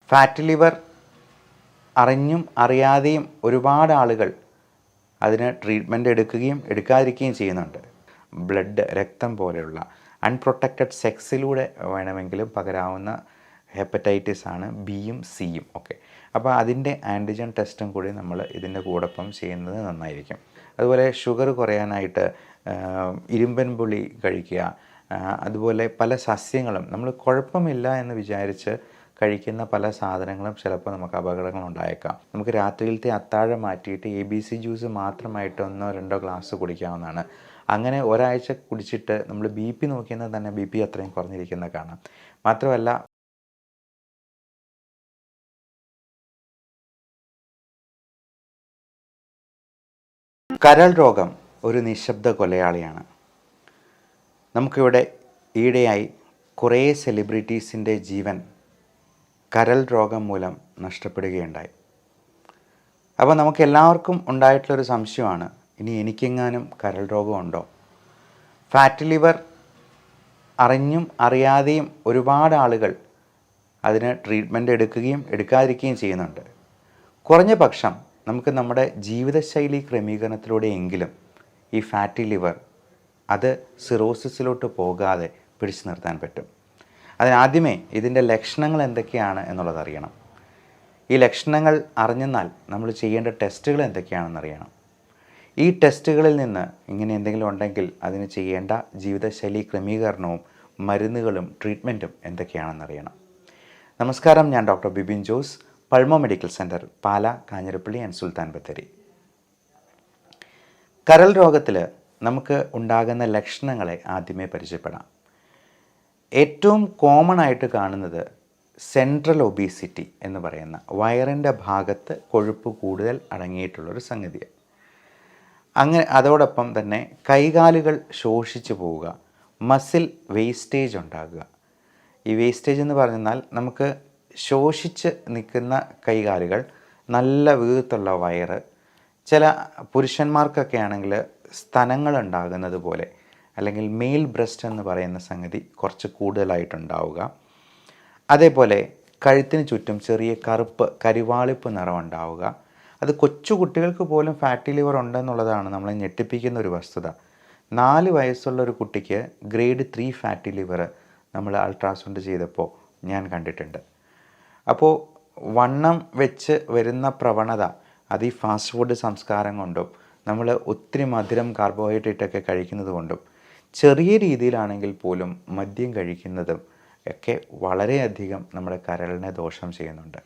Fat liver അറിഞ്ഞും അറിയാതെയും ഒരുപാട് ആളുകൾ അതിന് ട്രീറ്റ്മെൻറ്റ് എടുക്കുകയും എടുക്കാതിരിക്കുകയും ചെയ്യുന്നുണ്ട്. രക്തം പോലെയുള്ള അൺപ്രൊട്ടക്റ്റഡ് സെക്സിലൂടെ വേണമെങ്കിലും പകരാവുന്ന ഹെപ്പറ്റൈറ്റിസ് ആണ് ബിയും സിയും ഒക്കെ. അപ്പോൾ അതിൻ്റെ ആൻറ്റിജൻ ടെസ്റ്റും കൂടി നമ്മൾ ഇതിൻ്റെ കൂടൊപ്പം ചെയ്യുന്നത് നന്നായിരിക്കും. അതുപോലെ ഷുഗർ കുറയാനായിട്ട് ഇരുമ്പൻ പുളി കഴിക്കുക, അതുപോലെ പല സസ്യങ്ങളും നമ്മൾ കുഴപ്പമില്ല എന്ന് വിചാരിച്ച് കഴിക്കുന്ന പല സാധനങ്ങളും ചിലപ്പോൾ നമുക്ക് അപകടങ്ങൾ ഉണ്ടായേക്കാം. നമുക്ക് രാത്രിയിലത്തെ അത്താഴം മാറ്റിയിട്ട് ABC ജ്യൂസ് മാത്രമായിട്ട് 1-2 ഗ്ലാസ് കുടിക്കാവുന്നതാണ്. അങ്ങനെ ഒരാഴ്ച കുടിച്ചിട്ട് നമ്മൾ BP നോക്കിയാൽ തന്നെ BP അത്രയും കുറഞ്ഞിരിക്കുന്നത് കാണാം. മാത്രമല്ല കരൾ രോഗം ഒരു നിശബ്ദ കൊലയാളിയാണ്. നമുക്കിവിടെ ഈയിടെയായി കുറേ സെലിബ്രിറ്റീസിൻ്റെ ജീവൻ കരൾ രോഗം മൂലം നഷ്ടപ്പെടുകയുണ്ടായി. അപ്പോൾ നമുക്ക് എല്ലാവർക്കും ഉണ്ടായിട്ടുള്ളൊരു സംശയമാണ്, ഇനി എനിക്കെങ്ങാനും കരൾ രോഗമുണ്ടോ? ഫാറ്റ് ലിവർ അറിഞ്ഞും അറിയാതെയും ഒരുപാട് ആളുകൾ അതിന് ട്രീറ്റ്മെൻറ്റ് എടുക്കുകയും എടുക്കാതിരിക്കുകയും ചെയ്യുന്നുണ്ട്. കുറഞ്ഞ പക്ഷം നമുക്ക് നമ്മുടെ ജീവിതശൈലി ക്രമീകരണത്തിലൂടെയെങ്കിലും ഈ ഫാറ്റി ലിവർ അത് സിറോസിസിലോട്ട് പോകാതെ പിടിച്ചു നിർത്താൻ പറ്റും. അതിനാദ്യമേ ഇതിൻ്റെ ലക്ഷണങ്ങൾ എന്തൊക്കെയാണ് എന്നുള്ളത് അറിയണം. ഈ ലക്ഷണങ്ങൾ അറിഞ്ഞെന്നാൽ നമ്മൾ ചെയ്യേണ്ട ടെസ്റ്റുകൾ എന്തൊക്കെയാണെന്നറിയണം. ഈ ടെസ്റ്റുകളിൽ നിന്ന് ഇങ്ങനെ എന്തെങ്കിലും ഉണ്ടെങ്കിൽ അതിന് ചെയ്യേണ്ട ജീവിതശൈലി ക്രമീകരണവും മരുന്നുകളും ട്രീറ്റ്മെൻറ്റും എന്തൊക്കെയാണെന്നറിയണം. നമസ്കാരം, ഞാൻ doctor Bibin Jose, Pulmo medical centre, Pala, Kanjirappally and Sultan Bathery. കരൾ രോഗത്തിൽ നമുക്ക് ഉണ്ടാകുന്ന ലക്ഷണങ്ങളെ ആദ്യമേ പരിചയപ്പെടാം. ഏറ്റവും കോമൺ ആയിട്ട് കാണുന്നത് സെൻട്രൽ ഒബീസിറ്റി എന്ന് പറയുന്ന വയറിൻ്റെ ഭാഗത്ത് കൊഴുപ്പ് കൂടുതൽ അടങ്ങിയിട്ടുള്ളൊരു സംഗതിയാണ്. അതോടൊപ്പം തന്നെ കൈകാലുകൾ ശോഷിച്ചു പോവുക, മസിൽ വേസ്റ്റേജ് ഉണ്ടാകുക. ഈ വേസ്റ്റേജ് എന്ന് പറഞ്ഞാൽ നമുക്ക് ശോഷിച്ച് നിൽക്കുന്ന കൈകാലുകൾ, നല്ല വീർത്തുള്ള വയറ്, ചില പുരുഷന്മാർക്കൊക്കെ ആണെങ്കിൽ സ്തനങ്ങൾ ഉണ്ടാകുന്നത് പോലെ, അല്ലെങ്കിൽ മെയിൽ ബ്രസ്റ്റ് എന്ന് പറയുന്ന സംഗതി കുറച്ച് കൂടുതലായിട്ടുണ്ടാവുക. അതേപോലെ കഴുത്തിന് ചുറ്റും ചെറിയ കരിവാളിപ്പ് നിറം ഉണ്ടാവുക. അത് കൊച്ചു കുട്ടികൾക്ക് പോലും ഫാറ്റി ലിവർ ഉണ്ടെന്നുള്ളതാണ് നമ്മളെ ഞെട്ടിപ്പിക്കുന്ന ഒരു വസ്തുത. 4 വയസ്സുള്ള ഒരു കുട്ടിക്ക് ഗ്രേഡ് 3 ഫാറ്റി ലിവർ നമ്മൾ അൾട്രാസൗണ്ട് ചെയ്തപ്പോൾ ഞാൻ കണ്ടിട്ടുണ്ട്. അപ്പോൾ വണ്ണം വെച്ച് വരുന്ന പ്രവണത അത് ഈ ഫാസ്റ്റ് ഫുഡ് സംസ്കാരം കൊണ്ടും നമ്മൾ ഒത്തിരി മധുരം, കാർബോഹൈഡ്രേറ്റൊക്കെ കഴിക്കുന്നത് കൊണ്ടും ചെറിയ രീതിയിലാണെങ്കിൽ പോലും മദ്യം കഴിക്കുന്നതും ഒക്കെ വളരെയധികം നമ്മുടെ കരളിനെ ദോഷം ചെയ്യുന്നുണ്ട്.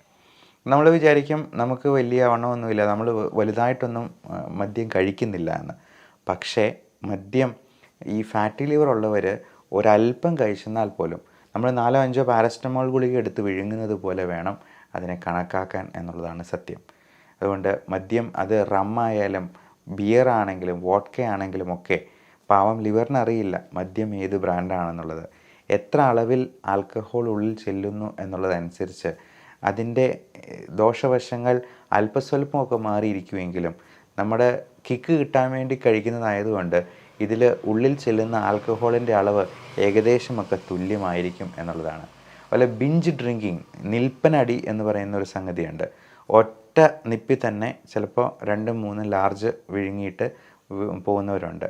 നമ്മൾ വിചാരിക്കും നമുക്ക് വലിയ വണ്ണമൊന്നുമില്ല, നമ്മൾ വലുതായിട്ടൊന്നും മദ്യം കഴിക്കുന്നില്ല എന്ന്. പക്ഷേ മദ്യം ഈ ഫാറ്റി ലിവർ ഉള്ളവർ ഒരല്പം കഴിച്ചെന്നാൽ പോലും നമ്മൾ 4-5 പാരസ്റ്റമോൾ ഗുളിക എടുത്ത് വിഴുങ്ങുന്നത് പോലെ വേണം അതിനെ കണക്കാക്കാൻ എന്നുള്ളതാണ് സത്യം. അതുകൊണ്ട് മദ്യം അത് റമ്മായാലും ബിയർ ആണെങ്കിലും വോഡ്ക ആണെങ്കിലും ഒക്കെ പാവം ലിവറിന് അറിയില്ല മദ്യം ഏത് ബ്രാൻഡാണെന്നുള്ളത്. എത്ര അളവിൽ ആൽക്കഹോൾ ഉള്ളിൽ ചെല്ലുന്നു എന്നുള്ളതനുസരിച്ച് അതിൻ്റെ ദോഷവശങ്ങൾ അല്പസ്വല്പമൊക്കെ മാറിയിരിക്കുമെങ്കിലും നമ്മുടെ കിക്ക് കിട്ടാൻ വേണ്ടി കഴിക്കുന്നതായതുകൊണ്ട് ഇതിൽ ഉള്ളിൽ ചെല്ലുന്ന ആൽക്കഹോളിൻ്റെ അളവ് ഏകദേശമൊക്കെ തുല്യമായിരിക്കും എന്നുള്ളതാണ്. അതുപോലെ ബിഞ്ച് ഡ്രിങ്കിങ്, നിൽപ്പനടി എന്ന് പറയുന്ന ഒരു സംഗതിയുണ്ട്. ഒറ്റ നിപ്പി തന്നെ ചിലപ്പോൾ 2-3 ലാർജ് വിഴുങ്ങിയിട്ട് പോകുന്നവരുണ്ട്.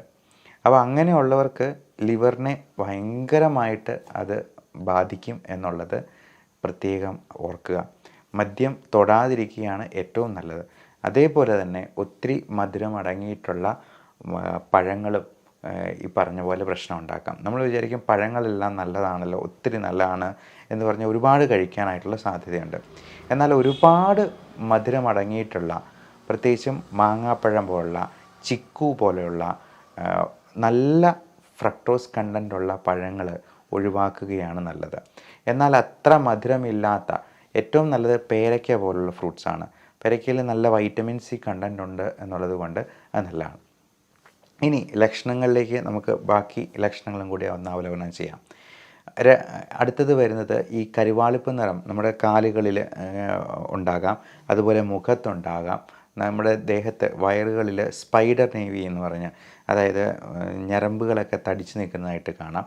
അപ്പോൾ അങ്ങനെയുള്ളവർക്ക് ലിവറിനെ ഭയങ്കരമായിട്ട് അത് ബാധിക്കും എന്നുള്ളത് പ്രത്യേകം ഓർക്കുക. മദ്യം തൊടാതിരിക്കുകയാണ് ഏറ്റവും നല്ലത്. അതേപോലെ തന്നെ ഒത്തിരി മധുരം അടങ്ങിയിട്ടുള്ള പഴങ്ങളും ഈ പറഞ്ഞ പോലെ പ്രശ്നം ഉണ്ടാക്കാം. നമ്മൾ വിചാരിക്കും പഴങ്ങളെല്ലാം നല്ലതാണല്ലോ, ഒത്തിരി നല്ലതാണ് എന്ന് പറഞ്ഞ് ഒരുപാട് കഴിക്കാനായിട്ടുള്ള സാധ്യതയുണ്ട്. എന്നാൽ ഒരുപാട് മധുരം അടങ്ങിയിട്ടുള്ള, പ്രത്യേകിച്ചും മാങ്ങാപ്പഴം പോലുള്ള, ചിക്കു പോലെയുള്ള നല്ല ഫ്രക്ടോസ് കണ്ടൻ്റുള്ള പഴങ്ങൾ ഒഴിവാക്കുകയാണ് നല്ലത്. എന്നാൽ അത്ര മധുരമില്ലാത്ത ഏറ്റവും നല്ലത് പേരയ്ക്ക പോലുള്ള ഫ്രൂട്ട്സാണ്. പേരയ്ക്കയിൽ നല്ല വൈറ്റമിൻ സി കണ്ടൻ്റ് ഉണ്ട് എന്നുള്ളത് കൊണ്ട് അത് നല്ലതാണ്. ഇനി ലക്ഷണങ്ങളിലേക്ക് നമുക്ക് ബാക്കി ലക്ഷണങ്ങളും കൂടി ഒന്ന് അവലോകനം ചെയ്യാം. അടുത്തത് വരുന്നത് ഈ കരിവാളിപ്പ് നിറം നമ്മുടെ കാലുകളിൽ ഉണ്ടാകാം, അതുപോലെ മുഖത്തുണ്ടാകാം, നമ്മുടെ ദേഹത്ത് വയറുകളിൽ സ്പൈഡർ നേവി എന്ന് പറഞ്ഞ്, അതായത് ഞരമ്പുകളൊക്കെ തടിച്ച് നിൽക്കുന്നതായിട്ട് കാണാം.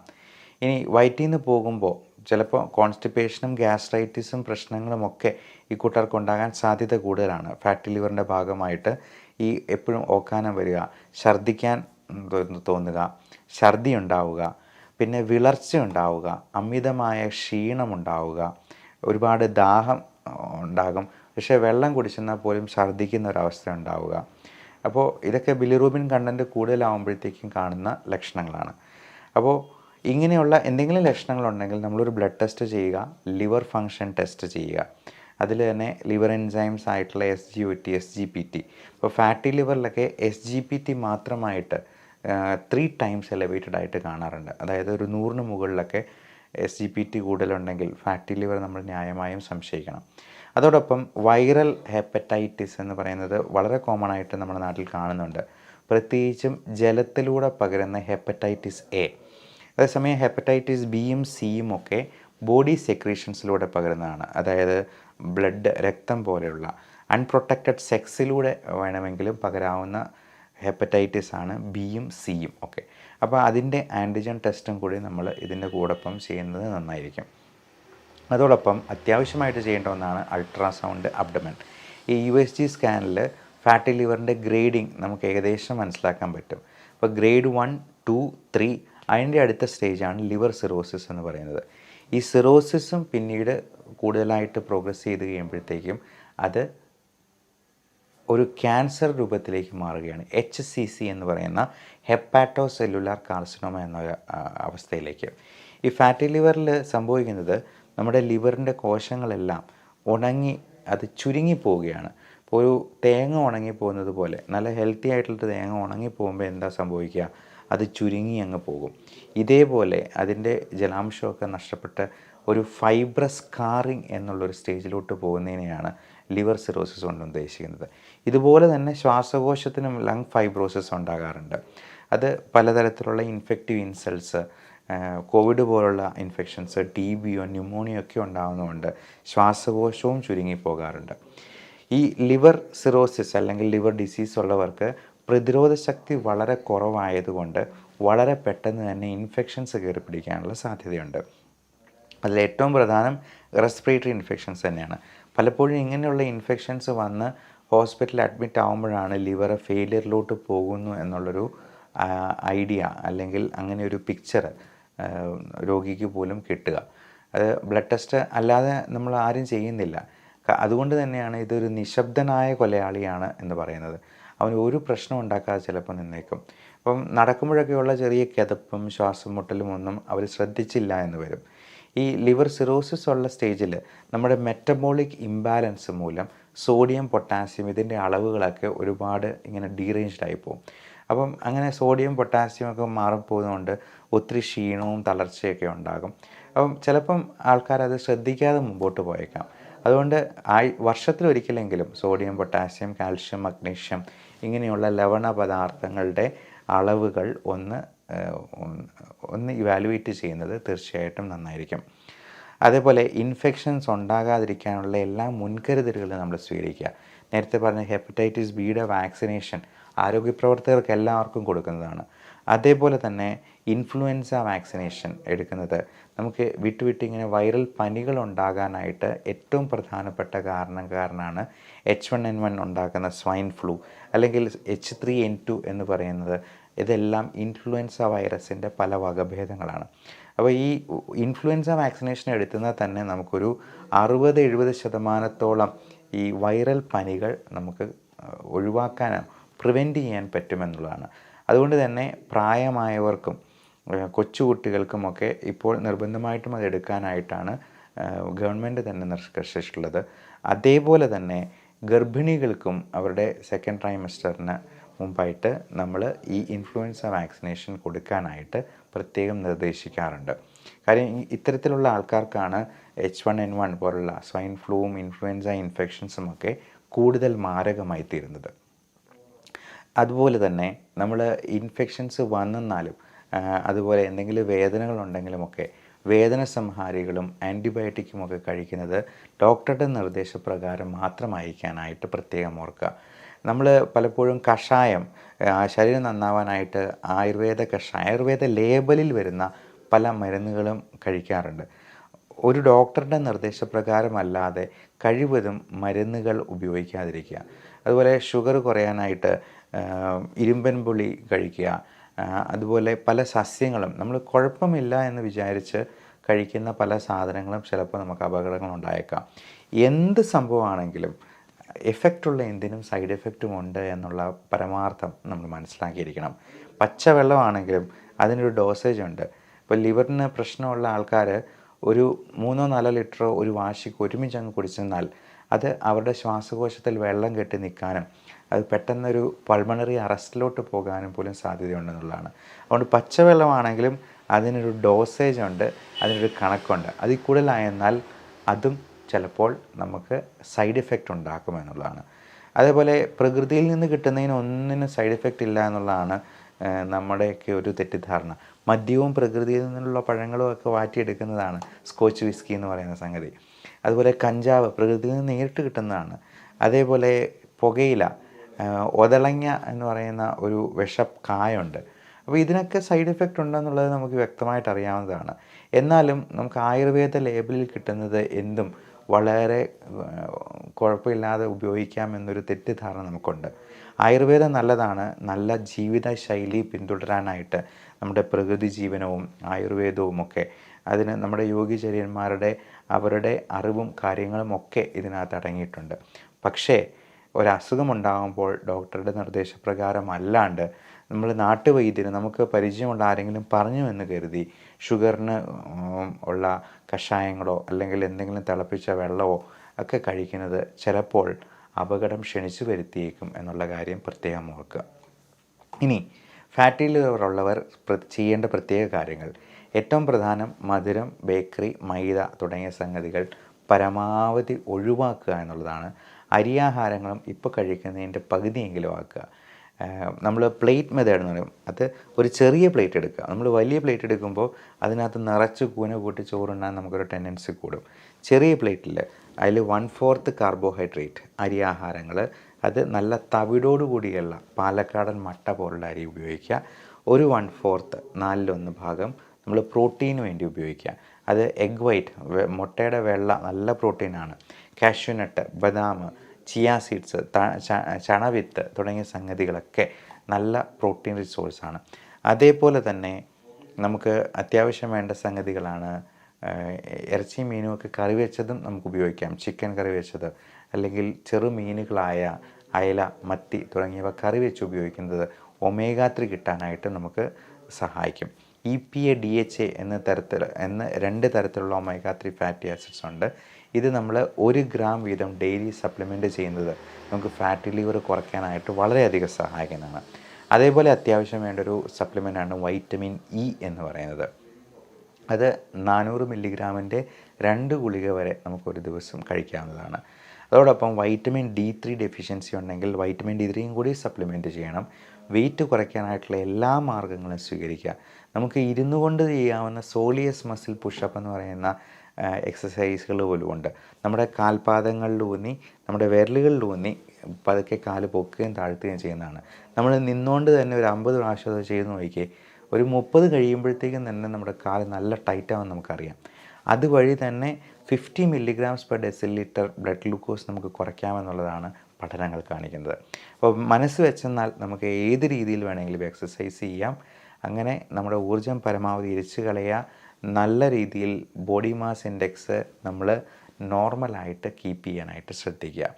ഇനി വയറ്റിൽ നിന്ന് പോകുമ്പോൾ ചിലപ്പോൾ കോൺസ്റ്റിപ്പേഷനും ഗ്യാസ്ട്രൈറ്റിസും പ്രശ്നങ്ങളുമൊക്കെ ഈ കൂട്ടർക്ക് ഉണ്ടാകാൻ സാധ്യത കൂടുതലാണ്. ഫാറ്റി ലിവറിൻ്റെ ഭാഗമായിട്ട് ഈ എപ്പോഴും ഓക്കാനം വരിക, ഛർദ്ദിക്കാൻ തോന്നുക, ഛർദി ഉണ്ടാവുക, പിന്നെ വിളർച്ച ഉണ്ടാവുക, അമിതമായ ക്ഷീണമുണ്ടാവുക, ഒരുപാട് ദാഹം ഉണ്ടാകും, പക്ഷേ വെള്ളം കുടിച്ചെന്നാൽ പോലും ഛർദ്ദിക്കുന്ന ഒരവസ്ഥ ഉണ്ടാവുക. അപ്പോൾ ഇതൊക്കെ ബിലിറൂബിൻ കണ്ടൻറ്റ് കൂടുതലാവുമ്പോഴത്തേക്കും കാണുന്ന ലക്ഷണങ്ങളാണ്. അപ്പോൾ ഇങ്ങനെയുള്ള എന്തെങ്കിലും ലക്ഷണങ്ങളുണ്ടെങ്കിൽ നമ്മളൊരു ബ്ലഡ് ടെസ്റ്റ് ചെയ്യുക, ലിവർ ഫങ്ഷൻ ടെസ്റ്റ് ചെയ്യുക. അതിൽ തന്നെ ലിവർ എൻസൈംസ് ആയിട്ടുള്ള SGOT, SGPT. ഇപ്പോൾ ഫാറ്റി ലിവറിലൊക്കെ SGPT മാത്രമായിട്ട് 3 ടൈംസ് എലവേറ്റഡ് ആയിട്ട് കാണാറുണ്ട്. അതായത് ഒരു 100-ന് മുകളിലൊക്കെ SGPT കൂടുതലുണ്ടെങ്കിൽ ഫാറ്റി ലിവർ നമ്മൾ ന്യായമായും സംശയിക്കണം. അതോടൊപ്പം വൈറൽ ഹെപ്പറ്റൈറ്റിസ് എന്ന് പറയുന്നത് വളരെ കോമൺ ആയിട്ട് നമ്മുടെ നാട്ടിൽ കാണുന്നുണ്ട്. പ്രത്യേകിച്ചും ജലത്തിലൂടെ പകരുന്ന ഹെപ്പറ്റൈറ്റിസ് A. അതേസമയം ഹെപ്പറ്റൈറ്റിസ് ബിയും സിയും ഒക്കെ ബോഡി സെക്രീഷൻസിലൂടെ പകരുന്നതാണ്. അതായത് ബ്ലഡ്, രക്തം പോലെയുള്ള അൺപ്രൊട്ടക്റ്റഡ് സെക്സിലൂടെ വേണമെങ്കിലും പകരാവുന്ന ഹെപ്പറ്റൈറ്റിസ് ആണ് ബിയും സിയും ഒക്കെ. അപ്പോൾ അതിൻ്റെ ആൻറ്റിജൻ ടെസ്റ്റും കൂടി നമ്മൾ ഇതിൻ്റെ കൂടൊപ്പം ചെയ്യുന്നത് നന്നായിരിക്കും. അതോടൊപ്പം അത്യാവശ്യമായിട്ട് ചെയ്യേണ്ട ഒന്നാണ് അൾട്രാസൗണ്ട് അബ്ഡമൻ. ഈ USG സ്കാനിൽ ഫാറ്റി ലിവറിൻ്റെ ഗ്രേഡിങ് നമുക്ക് ഏകദേശം മനസ്സിലാക്കാൻ പറ്റും. അപ്പോൾ ഗ്രേഡ് 1, 2, 3 അതിൻ്റെ അടുത്ത സ്റ്റേജാണ് ലിവർ സിറോസിസ് എന്ന് പറയുന്നത്. ഈ സിറോസിസും പിന്നീട് കൂടുതലായിട്ട് പ്രോഗ്രസ് ചെയ്ത് കഴിയുമ്പോഴത്തേക്കും അത് ഒരു ക്യാൻസർ രൂപത്തിലേക്ക് മാറുകയാണ്. HCC എന്ന് പറയുന്ന ഹെപ്പാറ്റോ സെല്ലുലാർ കാർസിനോമ എന്ന അവസ്ഥയിലേക്ക്. ഈ ഫാറ്റി ലിവറിൽ സംഭവിക്കുന്നത് നമ്മുടെ ലിവറിൻ്റെ കോശങ്ങളെല്ലാം ഉണങ്ങി അത് ചുരുങ്ങിപ്പോവുകയാണ്. ഇപ്പോൾ ഒരു തേങ്ങ ഉണങ്ങിപ്പോകുന്നത് പോലെ, നല്ല ഹെൽത്തി ആയിട്ടുള്ള തേങ്ങ ഉണങ്ങിപ്പോകുമ്പോൾ എന്താ സംഭവിക്കുക? അത് ചുരുങ്ങി അങ്ങ് പോകും. ഇതേപോലെ അതിൻ്റെ ജലാംശമൊക്കെ നഷ്ടപ്പെട്ട് ഒരു ഫൈബ്രസ് സ്കാറിങ് എന്നുള്ളൊരു സ്റ്റേജിലോട്ട് പോകുന്നതിനെയാണ് ലിവർ സിറോസിസ് കൊണ്ട് ഉദ്ദേശിക്കുന്നത്. ഇതുപോലെ തന്നെ ശ്വാസകോശത്തിനും ലങ് ഫൈബ്രോസിസ് ഉണ്ടാകാറുണ്ട്. അത് പലതരത്തിലുള്ള ഇൻഫെക്റ്റീവ് ഇൻസൾട്ട്സ്, കോവിഡ് പോലുള്ള ഇൻഫെക്ഷൻസ്, TBയോ ന്യൂമോണിയോ ഒക്കെ ഉണ്ടാകുന്നതുകൊണ്ട് ശ്വാസകോശവും ചുരുങ്ങിപ്പോകാറുണ്ട്. ഈ ലിവർ സിറോസിസ് അല്ലെങ്കിൽ ലിവർ ഡിസീസ് ഉള്ളവർക്ക് പ്രതിരോധ ശക്തി വളരെ കുറവായതുകൊണ്ട് വളരെ പെട്ടെന്ന് തന്നെ ഇൻഫെക്ഷൻസ് കയറി പിടിക്കാനുള്ള സാധ്യതയുണ്ട്. അതിൽ ഏറ്റവും പ്രധാനം റെസ്പിറേറ്ററി ഇൻഫെക്ഷൻസ് തന്നെയാണ്. പലപ്പോഴും ഇങ്ങനെയുള്ള ഇൻഫെക്ഷൻസ് വന്ന് ഹോസ്പിറ്റലിൽ അഡ്മിറ്റ് ആകുമ്പോഴാണ് ലിവർ ഫെയിലിയറിലോട്ട് പോകുന്നു എന്നുള്ളൊരു ഐഡിയ അല്ലെങ്കിൽ അങ്ങനെ ഒരു പിക്ചർ രോഗിക്ക് പോലും കിട്ടുക. അത് ബ്ലഡ് ടെസ്റ്റ് അല്ലാതെ നമ്മൾ ആരും ചെയ്യുന്നില്ല. അതുകൊണ്ട് തന്നെയാണ് ഇതൊരു നിശബ്ദനായ കൊലയാളിയാണ് എന്ന് പറയുന്നത്. അവന് ഒരു പ്രശ്നം ഉണ്ടാക്കാതെ ചിലപ്പോൾ നിന്നേക്കും. അപ്പം നടക്കുമ്പോഴൊക്കെയുള്ള ചെറിയ കിതപ്പും ശ്വാസം മുട്ടലും ഒന്നും അവർ ശ്രദ്ധിച്ചില്ല എന്ന് വരും. ഈ ലിവർ സിറോസിസ് ഉള്ള സ്റ്റേജിൽ നമ്മുടെ മെറ്റബോളിക് ഇംബാലൻസ് മൂലം സോഡിയം, പൊട്ടാസ്യം ഇതിൻ്റെ അളവുകളൊക്കെ ഒരുപാട് ഇങ്ങനെ ഡീറേഞ്ച്ഡ് ആയി പോകും. അപ്പം അങ്ങനെ സോഡിയം, പൊട്ടാസ്യം ഒക്കെ മാറിപ്പോകുന്നതുകൊണ്ട് ഒത്തിരി ക്ഷീണവും തളർച്ചയൊക്കെ ഉണ്ടാകും. അപ്പം ചിലപ്പം ആൾക്കാരത് ശ്രദ്ധിക്കാതെ മുമ്പോട്ട് പോയേക്കാം. അതുകൊണ്ട് വർഷത്തിലൊരിക്കലെങ്കിലും സോഡിയം, പൊട്ടാസ്യം, കാൽഷ്യം, മഗ്നീഷ്യം ഇങ്ങനെയുള്ള ലവണ പദാർത്ഥങ്ങളുടെ അളവുകൾ ഒന്ന് ഇവാലുവേറ്റ് ചെയ്യുന്നത് തീർച്ചയായിട്ടും നന്നായിരിക്കും. അതേപോലെ ഇൻഫെക്ഷൻസ് ഉണ്ടാകാതിരിക്കാനുള്ള എല്ലാ മുൻകരുതലുകളും നമ്മൾ സ്വീകരിക്കുക. നേരത്തെ പറഞ്ഞ ഹെപ്പറ്റൈറ്റിസ് ബിയുടെ വാക്സിനേഷൻ ആരോഗ്യപ്രവർത്തകർക്ക് എല്ലാവർക്കും കൊടുക്കുന്നതാണ്. അതേപോലെ തന്നെ ഇൻഫ്ലുവൻസ വാക്സിനേഷൻ എടുക്കുന്നത് നമുക്ക് വിട്ടുവിട്ടിങ്ങനെ വൈറൽ പനികൾ ഉണ്ടാകാനായിട്ട് ഏറ്റവും പ്രധാനപ്പെട്ട കാരണക്കാരനാണ് H1N1 ഉണ്ടാക്കുന്ന സ്വൈൻ ഫ്ലൂ അല്ലെങ്കിൽ H3N2 എന്ന് പറയുന്നത്. ഇതെല്ലാം ഇൻഫ്ലുവൻസ വൈറസിൻ്റെ പല വകഭേദങ്ങളാണ്. അപ്പോൾ ഈ ഇൻഫ്ലുവൻസ വാക്സിനേഷൻ എടുത്തുന്നാൽ തന്നെ നമുക്കൊരു 60-70% ഈ വൈറൽ പനികൾ നമുക്ക് ഒഴിവാക്കാനോ പ്രിവെൻറ്റ് ചെയ്യാൻ പറ്റുമെന്നുള്ളതാണ്. അതുകൊണ്ട് തന്നെ പ്രായമായവർക്കും കൊച്ചുകുട്ടികൾക്കുമൊക്കെ ഇപ്പോൾ നിർബന്ധമായിട്ടും അത് എടുക്കാനായിട്ടാണ് ഗവൺമെൻറ് തന്നെ നിർദ്ദേശിച്ചിട്ടുള്ളത്. അതേപോലെ തന്നെ ഗർഭിണികൾക്കും അവരുടെ സെക്കൻഡ് ട്രൈമസ്റ്ററിന് മുമ്പായിട്ട് നമ്മൾ ഈ ഇൻഫ്ലുവൻസ വാക്സിനേഷൻ കൊടുക്കാനായിട്ട് പ്രത്യേകം നിർദ്ദേശിക്കാറുണ്ട്. കാര്യം ഇത്തരത്തിലുള്ള ആൾക്കാർക്കാണ് H1N1 പോലുള്ള സ്വൈൻ ഫ്ലൂവും ഇൻഫ്ലുവൻസ ഇൻഫെക്ഷൻസും ഒക്കെ കൂടുതൽ മാരകമായി തീരുന്നത്. അതുപോലെ തന്നെ നമ്മൾ ഇൻഫെക്ഷൻസ് വന്നെന്നാലും അതുപോലെ എന്തെങ്കിലും വേദനകളുണ്ടെങ്കിലുമൊക്കെ വേദന സംഹാരികളും ആൻറ്റിബയോട്ടിക്കുമൊക്കെ കഴിക്കുന്നത് ഡോക്ടറുടെ നിർദ്ദേശപ്രകാരം മാത്രമായിരിക്കാനായിട്ട് പ്രത്യേകം ഓർക്കുക. നമ്മൾ പലപ്പോഴും കഷായം ശരീരം നന്നാവാനായിട്ട് ആയുർവേദ ലേബലിൽ വരുന്ന പല മരുന്നുകളും കഴിക്കാറുണ്ട്. ഒരു ഡോക്ടറുടെ നിർദ്ദേശപ്രകാരമല്ലാതെ കഴിവതും മരുന്നുകൾ ഉപയോഗിക്കാതിരിക്കുക. അതുപോലെ ഷുഗർ കുറയാനായിട്ട് ഇരുമ്പൻ പുളി കഴിക്കുക. അതുപോലെ പല സസ്യങ്ങളും നമ്മൾ കുഴപ്പമില്ല എന്ന് വിചാരിച്ച് കഴിക്കുന്ന പല സാധനങ്ങളും ചിലപ്പോൾ നമുക്ക് അപകടങ്ങൾ ഉണ്ടായേക്കാം. എന്ത് സംഭവമാണെങ്കിലും എഫക്റ്റുള്ള എന്തിനും സൈഡ് എഫക്റ്റും ഉണ്ട് എന്നുള്ള പരമാർത്ഥം നമ്മൾ മനസ്സിലാക്കിയിരിക്കണം. പച്ചവെള്ളമാണെങ്കിലും അതിനൊരു ഡോസേജ് ഉണ്ട്. ഇപ്പോൾ ലിവറിന് പ്രശ്നമുള്ള ആൾക്കാർ ഒരു 3-4 ലിറ്ററോ ഒരു വാശിക്ക് ഒരുമിച്ച് അങ്ങ് കുടിച്ചെന്നാൽ അത് അവരുടെ ശ്വാസകോശത്തിൽ വെള്ളം കെട്ടി നിൽക്കാനും അത് പെട്ടെന്നൊരു പൾമണറി അറസ്റ്റിലോട്ട് പോകാനും പോലും സാധ്യതയുണ്ടെന്നുള്ളതാണ്. അതുകൊണ്ട് പച്ചവെള്ളമാണെങ്കിലും അതിനൊരു ഡോസേജ് ഉണ്ട്, അതിനൊരു കണക്കുണ്ട്. അതിൽ കൂടുതലായെന്നാൽ അതും ചിലപ്പോൾ നമുക്ക് സൈഡ് എഫക്റ്റ് ഉണ്ടാക്കുമെന്നുള്ളതാണ്. അതേപോലെ പ്രകൃതിയിൽ നിന്ന് കിട്ടുന്നതിന് ഒന്നിനും സൈഡ് എഫക്റ്റ് ഇല്ല എന്നുള്ളതാണ് നമ്മുടെയൊക്കെ ഒരു തെറ്റിദ്ധാരണ. മദ്യവും പ്രകൃതിയിൽ നിന്നുള്ള പഴങ്ങളും ഒക്കെ വാറ്റിയെടുക്കുന്നതാണ് സ്കോച്ച് വിസ്കി എന്ന് പറയുന്ന സംഗതി. അതുപോലെ കഞ്ചാവ് പ്രകൃതിയിൽ നിന്ന് നേരിട്ട് കിട്ടുന്നതാണ്. അതേപോലെ പുകയില, ഒതളങ്ങ എന്ന് പറയുന്ന ഒരു വിഷക്കായുണ്ട്. അപ്പോൾ ഇതിനൊക്കെ സൈഡ് എഫക്റ്റ് ഉണ്ടെന്നുള്ളത് നമുക്ക് വ്യക്തമായിട്ട് അറിയാവുന്നതാണ്. എന്നാലും നമുക്ക് ആയുർവേദ ലേബലിൽ കിട്ടുന്നത് എന്തും വളരെ കുഴപ്പമില്ലാതെ ഉപയോഗിക്കാമെന്നൊരു തെറ്റിദ്ധാരണ നമുക്കുണ്ട്. ആയുർവേദം നല്ലതാണ്. നല്ല ജീവിതശൈലി പിന്തുടരാനായിട്ട് നമ്മുടെ പ്രകൃതി ജീവനവും ആയുർവേദവും ഒക്കെ അതിന് നമ്മുടെ യോഗിചര്യന്മാരുടെ അവരുടെ അറിവും കാര്യങ്ങളും ഒക്കെ ഇതിനകത്ത് അടങ്ങിയിട്ടുണ്ട്. പക്ഷേ ഒരസുഖമുണ്ടാകുമ്പോൾ ഡോക്ടറുടെ നിർദ്ദേശപ്രകാരം അല്ലാണ്ട് നമ്മൾ നാട്ടുവൈദ്യന് നമുക്ക് പരിചയമുള്ള ആരെങ്കിലും പറഞ്ഞു എന്ന് കരുതി ഷുഗറിന് ഉള്ള കഷായങ്ങളോ അല്ലെങ്കിൽ എന്തെങ്കിലും തിളപ്പിച്ച വെള്ളമോ ഒക്കെ കഴിക്കുന്നത് ചിലപ്പോൾ അപകടം ക്ഷണിച്ചു വരുത്തിയേക്കും എന്നുള്ള കാര്യം പ്രത്യേകം ഓർക്കുക. ഇനി ഫാറ്റി ലിവർ ഉള്ളവർ ചെയ്യേണ്ട പ്രത്യേക കാര്യങ്ങൾ: ഏറ്റവും പ്രധാനം മധുരം, ബേക്കറി, മൈദ തുടങ്ങിയ സംഗതികൾ പരമാവധി ഒഴിവാക്കുക എന്നുള്ളതാണ്. അരിയാഹാരങ്ങളും ഇപ്പോൾ കഴിക്കുന്നതിൻ്റെ പകുതിയെങ്കിലും ആക്കുക. നമ്മൾ പ്ലേറ്റ് മെത്തേഡ് എന്ന് പറയും. അത് ഒരു ചെറിയ പ്ലേറ്റ് എടുക്കുക. നമ്മൾ വലിയ പ്ലേറ്റ് എടുക്കുമ്പോൾ അതിനകത്ത് നിറച്ച് കൂന കൂട്ടി ചോറുണ്ണാൻ നമുക്കൊരു ടെൻഡൻസി കൂടും. ചെറിയ പ്ലേറ്റിൽ അതിൽ 1/4 കാർബോഹൈഡ്രേറ്റ് അരിയാഹാരങ്ങൾ, അത് നല്ല തവിടോടുകൂടിയുള്ള പാലക്കാടൻ മട്ട പോലുള്ള അരി ഉപയോഗിക്കുക. ഒരു 1/4 4/1 ഭാഗം നമ്മൾ പ്രോട്ടീന് വേണ്ടി ഉപയോഗിക്കുക. അത് എഗ് വൈറ്റ്, മുട്ടയുടെ വെള്ള നല്ല പ്രോട്ടീനാണ്. കാഷ്യൂനട്ട്, ബദാം, ചിയ സീഡ്സ്, ചണവിത്ത് തുടങ്ങിയ സംഗതികളൊക്കെ നല്ല പ്രോട്ടീൻ റിസോഴ്സാണ്. അതേപോലെ തന്നെ നമുക്ക് അത്യാവശ്യം വേണ്ട സംഗതികളാണ് ഇറച്ചി മീനുമൊക്കെ കറി വെച്ചതും നമുക്ക് ഉപയോഗിക്കാം. ചിക്കൻ കറി വെച്ചത് അല്ലെങ്കിൽ ചെറു മീനുകളായ അയല, മത്തി തുടങ്ങിയവ കറി വെച്ച് ഉപയോഗിക്കുന്നത് ഒമേഗ 3 കിട്ടാനായിട്ട് നമുക്ക് സഹായിക്കും. EPA, DHA എന്ന 2 തരത്തിലുള്ള ഒമേഗ 3 ഫാറ്റി ആസിഡ്സ് ഉണ്ട്. ഇത് നമ്മൾ 1 ഗ്രാം വീതം ഡെയിലി സപ്ലിമെൻറ്റ് ചെയ്യുന്നത് നമുക്ക് ഫാറ്റി ലിവർ കുറയ്ക്കാനായിട്ട് വളരെയധികം സഹായിക്കുന്നതാണ്. അതേപോലെ അത്യാവശ്യം വേണ്ടൊരു സപ്ലിമെൻ്റാണ് വൈറ്റമിൻ E എന്ന് പറയുന്നത്. അത് 400 മില്ലിഗ്രാമിൻ്റെ 2 ഗുളിക വരെ നമുക്കൊരു ദിവസം കഴിക്കാവുന്നതാണ്. അതോടൊപ്പം വൈറ്റമിൻ D3 ഡെഫിഷ്യൻസി ഉണ്ടെങ്കിൽ വൈറ്റമിൻ D3യും കൂടി സപ്ലിമെൻറ്റ് ചെയ്യണം. വെയിറ്റ് കുറയ്ക്കാനായിട്ടുള്ള എല്ലാ മാർഗ്ഗങ്ങളും സ്വീകരിക്കുക. നമുക്ക് ഇരുന്നു കൊണ്ട് ചെയ്യാവുന്ന സോളിയസ് മസിൽ പുഷപ്പ് എന്ന് പറയുന്ന എക്സസൈസുകൾ പോലും ഉണ്ട്. നമ്മുടെ കാൽപാദങ്ങളിലൂന്നി നമ്മുടെ വിരലുകളിലൂന്നി പതുക്കെ കാല് പൊക്കുകയും താഴ്ത്തുകയും ചെയ്യുന്നതാണ്. നമ്മൾ നിന്നുകൊണ്ട് തന്നെ ഒരു 50 പ്രാവശ്യം അത് ചെയ്ത് നോക്കിയേ, ഒരു 30 കഴിയുമ്പോഴത്തേക്കും തന്നെ നമ്മുടെ കാല് നല്ല ടൈറ്റാകുമെന്ന് നമുക്കറിയാം. അതുവഴി തന്നെ 50 mg/dL ബ്ലഡ് ഗ്ലൂക്കോസ് നമുക്ക് കുറയ്ക്കാമെന്നുള്ളതാണ് പഠനങ്ങൾ കാണിക്കുന്നത്. അപ്പോൾ മനസ്സ് വെച്ചെന്നാൽ നമുക്ക് ഏത് രീതിയിൽ വേണമെങ്കിലും എക്സസൈസ് ചെയ്യാം. അങ്ങനെ നമ്മുടെ ഊർജ്ജം പരമാവധി ഇരിച്ചു കളയുക. നല്ല രീതിയിൽ ബോഡി മാസ് ഇൻഡെക്സ് നമ്മൾ നോർമലായിട്ട് കീപ്പ് ചെയ്യാനായിട്ട് ശ്രദ്ധിക്കുക.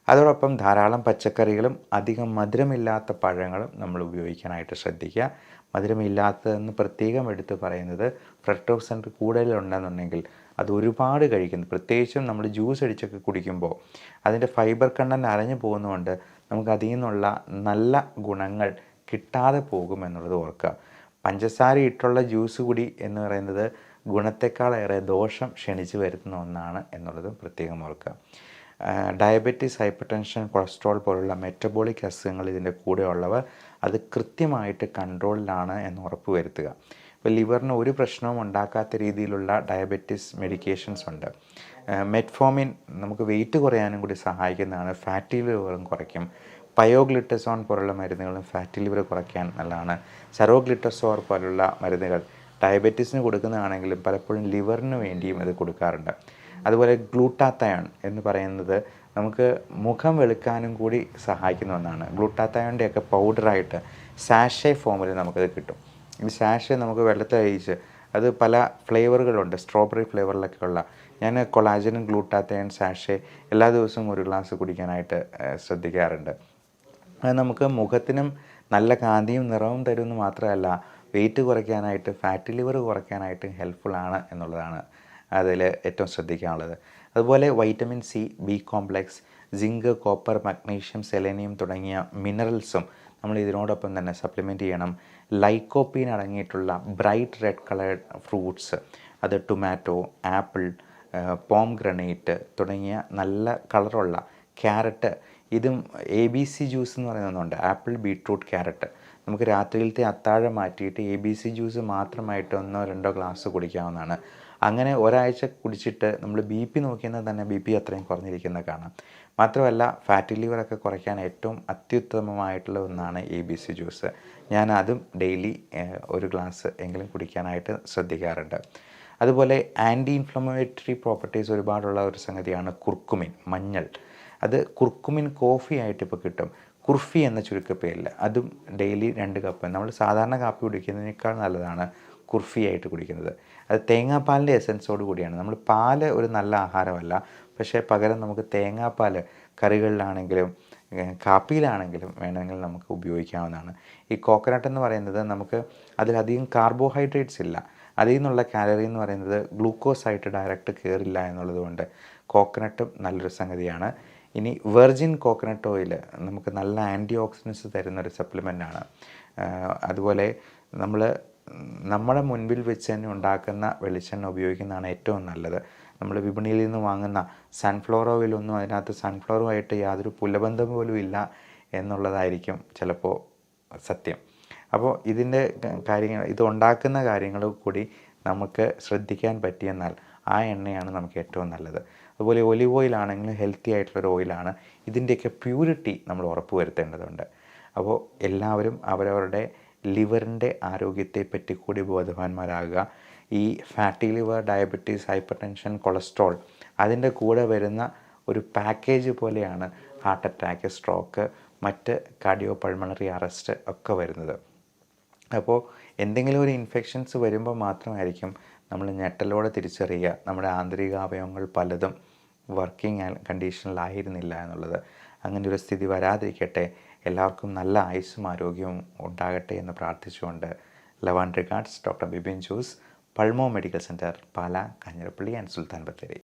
അതോടൊപ്പം ധാരാളം പച്ചക്കറികളും അധികം മധുരമില്ലാത്ത പഴങ്ങളും നമ്മൾ ഉപയോഗിക്കാനായിട്ട് ശ്രദ്ധിക്കുക. മധുരമില്ലാത്തതെന്ന് പ്രത്യേകം എടുത്ത് പറയുന്നത് ഫ്രക്ടോസ് കൂടുതലുണ്ടെന്നുണ്ടെങ്കിൽ അത് ഒരുപാട് കഴിക്കുന്നു. പ്രത്യേകിച്ചും നമ്മൾ ജ്യൂസ് അടിച്ചൊക്കെ കുടിക്കുമ്പോൾ അതിൻ്റെ ഫൈബർ കണ്ടൻറ്റ് അരഞ്ഞു പോകുന്നതുകൊണ്ട് നമുക്ക് അതിൽ നിന്നുള്ള നല്ല ഗുണങ്ങൾ കിട്ടാതെ പോകുമെന്നുള്ളത് ഓർക്കുക. പഞ്ചസാര ഇട്ടുള്ള ജ്യൂസ് കുടി എന്ന് പറയുന്നത് ഗുണത്തെക്കാളേറെ ദോഷം ക്ഷണിച്ചു വരുത്തുന്ന ഒന്നാണ് എന്നുള്ളതും പ്രത്യേകം ഓർക്കുക. ഡയബറ്റീസ്, ഹൈപ്പർ ടെൻഷൻ, കൊളസ്ട്രോൾ പോലുള്ള മെറ്റബോളിക് അസുഖങ്ങൾ ഇതിൻ്റെ കൂടെ ഉള്ളവർ അത് കൃത്യമായിട്ട് കൺട്രോളിലാണ് എന്ന് ഉറപ്പ് വരുത്തുക. ഇപ്പോൾ ലിവറിന് ഒരു പ്രശ്നവും ഉണ്ടാക്കാത്ത രീതിയിലുള്ള ഡയബറ്റീസ് മെഡിക്കേഷൻസ് ഉണ്ട്. മെറ്റ്ഫോമിൻ നമുക്ക് വെയിറ്റ് കുറയാനും കൂടി സഹായിക്കുന്നതാണ്. ഫാറ്റി ലിവറും കുറയ്ക്കും. പയോഗ്ലിറ്റസോൺ പോലുള്ള മരുന്നുകളും ഫാറ്റി ലിവർ കുറയ്ക്കാൻ നല്ലതാണ്. സെറോഗ്ലിറ്റസോർ പോലുള്ള മരുന്നുകൾ ഡയബറ്റീസിന് കൊടുക്കുന്നതാണെങ്കിലും പലപ്പോഴും ലിവറിന് വേണ്ടിയും ഇത് കൊടുക്കാറുണ്ട്. അതുപോലെ ഗ്ലൂട്ടാത്തയോൺ എന്ന് പറയുന്നത് നമുക്ക് മുഖം വെളുക്കാനും കൂടി സഹായിക്കുന്ന ഒന്നാണ്. ഗ്ലൂട്ടാത്തയോണിൻ്റെയൊക്കെ പൗഡറായിട്ട് സാഷേ ഫോമിൽ നമുക്കത് കിട്ടും. ഈ സാഷേ നമുക്ക് വെള്ളത്തിൽ അരിയിച്ച്, അത് പല ഫ്ലേവറുകളുണ്ട്, സ്ട്രോബെറി ഫ്ലേവറിലൊക്കെ ഉള്ള. ഞാൻ കൊളാജനും ഗ്ലൂട്ടാത്തയോൺ സാഷേ എല്ലാ ദിവസവും ഒരു ഗ്ലാസ് കുടിക്കാനായിട്ട് ശ്രദ്ധിക്കാറുണ്ട്. അത് നമുക്ക് മുഖത്തിനും നല്ല കാന്തിയും നിറവും തരുമെന്ന് മാത്രമല്ല, വെയിറ്റ് കുറയ്ക്കാനായിട്ട്, ഫാറ്റി ലിവർ കുറയ്ക്കാനായിട്ട് ഹെൽപ്ഫുള്ളാണ് എന്നുള്ളതാണ് അതിൽ ഏറ്റവും ശ്രദ്ധിക്കാനുള്ളത്. അതുപോലെ vitamin C, B complex, zinc, copper, magnesium, selenium തുടങ്ങിയ മിനറൽസും നമ്മൾ ഇതിനോടൊപ്പം തന്നെ സപ്ലിമെൻറ്റ് ചെയ്യണം. ലൈക്കോപ്പീൻ അടങ്ങിയിട്ടുള്ള ബ്രൈറ്റ് റെഡ് കളേർഡ് ഫ്രൂട്ട്സ്, അത് ടൊമാറ്റോ, ആപ്പിൾ, പോംഗ്രനേറ്റ് തുടങ്ങിയ നല്ല കളറുള്ള ക്യാരറ്റ്, ഇതും ABC ജ്യൂസ് എന്ന് പറയുന്നതുണ്ട്. ആപ്പിൾ, ബീട്രൂട്ട്, ക്യാരറ്റ് നമുക്ക് രാത്രിയിലത്തെ അത്താഴം മാറ്റിയിട്ട് ABC ജ്യൂസ് മാത്രമായിട്ട് 1-2 ഗ്ലാസ് കുടിക്കാവുന്നതാണ്. അങ്ങനെ ഒരാഴ്ച കുടിച്ചിട്ട് നമ്മൾ BP നോക്കിയാൽ തന്നെ BP അത്രയും കുറഞ്ഞിരിക്കുന്നത് കാണാം. മാത്രമല്ല ഫാറ്റി ലിവറൊക്കെ കുറയ്ക്കാൻ ഏറ്റവും അത്യുത്തമമായിട്ടുള്ള ഒന്നാണ് ABC ജ്യൂസ്. ഞാൻ അതും ഡെയിലി 1 ഗ്ലാസ് എങ്കിലും കുടിക്കാനായിട്ട് ശ്രദ്ധിക്കാറുണ്ട്. അതുപോലെ ആൻറ്റി ഇൻഫ്ലമേറ്ററി പ്രോപ്പർട്ടീസ് ഒരുപാടുള്ള ഒരു സംഗതിയാണ് കുർക്കുമിൻ, മഞ്ഞൾ. അത് കുർക്കുമിൻ കോഫി ആയിട്ട് ഇപ്പോൾ കിട്ടും, കുർഫി എന്ന ചുരുക്കപ്പേരിൽ. അതും ഡെയിലി 2 കപ്പ്. നമ്മൾ സാധാരണ കാപ്പി കുടിക്കുന്നതിനേക്കാൾ നല്ലതാണ് കുർഫി ആയിട്ട് കുടിക്കുന്നത്. അത് തേങ്ങാപ്പാലിൻ്റെ എസൻസോട് കൂടിയാണ്. നമ്മൾ പാല് ഒരു നല്ല ആഹാരമല്ല, പക്ഷേ പകരം നമുക്ക് തേങ്ങാപ്പാൽ കറികളിലാണെങ്കിലും കാപ്പിയിലാണെങ്കിലും വേണമെങ്കിൽ നമുക്ക് ഉപയോഗിക്കാവുന്നതാണ്. ഈ കോക്കനട്ട് എന്ന് പറയുന്നത് നമുക്ക് അതിലധികം കാർബോഹൈഡ്രേറ്റ്സ് ഇല്ല. അതിൽ നിന്നുള്ള കാലറി എന്ന് പറയുന്നത് ഗ്ലൂക്കോസ് ആയിട്ട് ഡയറക്റ്റ് കയറില്ല എന്നുള്ളത് കൊണ്ട് കോക്കനട്ടും നല്ലൊരു സംഗതിയാണ്. ഇനി വെർജിൻ കോക്കനട്ട് ഓയിൽ നമുക്ക് നല്ല ആൻറ്റി ഓക്സിഡൻസ് തരുന്നൊരു സപ്ലിമെൻ്റാണ്. അതുപോലെ നമ്മുടെ മുൻപിൽ വെച്ച് തന്നെ ഉണ്ടാക്കുന്ന വെളിച്ചെണ്ണ ഉപയോഗിക്കുന്നതാണ് ഏറ്റവും നല്ലത്. നമ്മൾ വിപണിയിൽ നിന്ന് വാങ്ങുന്ന സൺഫ്ലവർ ഓയിലൊന്നും അതിനകത്ത് സൺഫ്ലവറുമായിട്ട് യാതൊരു പുലബന്ധം പോലും ഇല്ല എന്നുള്ളതായിരിക്കും ചിലപ്പോൾ സത്യം. അപ്പോൾ ഇതിൻ്റെ കാര്യങ്ങൾ, ഇത് ഉണ്ടാക്കുന്ന കാര്യങ്ങൾ കൂടി നമുക്ക് ശ്രദ്ധിക്കാൻ പറ്റിയെന്നാൽ ആ എണ്ണയാണ് നമുക്ക് ഏറ്റവും നല്ലത്. അതുപോലെ ഒലിവ് ഓയിലാണെങ്കിലും ഹെൽത്തി ആയിട്ടുള്ളൊരു ഓയിലാണ്. ഇതിൻ്റെയൊക്കെ പ്യൂരിറ്റി നമ്മൾ ഉറപ്പ് വരുത്തേണ്ടതുണ്ട്. അപ്പോൾ എല്ലാവരും അവരവരുടെ ലിവറിൻ്റെ ആരോഗ്യത്തെപ്പറ്റി കൂടി ബോധവാന്മാരാകുക. ഈ fatty liver, diabetes, hyper tension, cholesterol അതിൻ്റെ കൂടെ വരുന്ന ഒരു പാക്കേജ് പോലെയാണ് ഹാർട്ട് അറ്റാക്ക്, സ്ട്രോക്ക്, മറ്റ് കാർഡിയോ പൾമണറി അറസ്റ്റ് ഒക്കെ വരുന്നത്. അപ്പോൾ എന്തെങ്കിലും ഒരു ഇൻഫെക്ഷൻസ് വരുമ്പോൾ മാത്രമായിരിക്കും നമ്മൾ ഞെട്ടലോടെ തിരിച്ചറിയുക നമ്മുടെ ആന്തരിക അവയവങ്ങൾ പലതും വർക്കിംഗ് കണ്ടീഷനിലായിരുന്നില്ല എന്നുള്ളത്. അങ്ങനെ ഒരു സ്ഥിതി വരാതിരിക്കട്ടെ. എല്ലാവർക്കും നല്ല ആയുസ്സും ആരോഗ്യവും ഉണ്ടാകട്ടെ എന്ന് പ്രാർത്ഥിച്ചുകൊണ്ട് love and regards, doctor Bipin Jose, Pulmo medical centre, Pala, Kanjirappally and Sultan Bathery.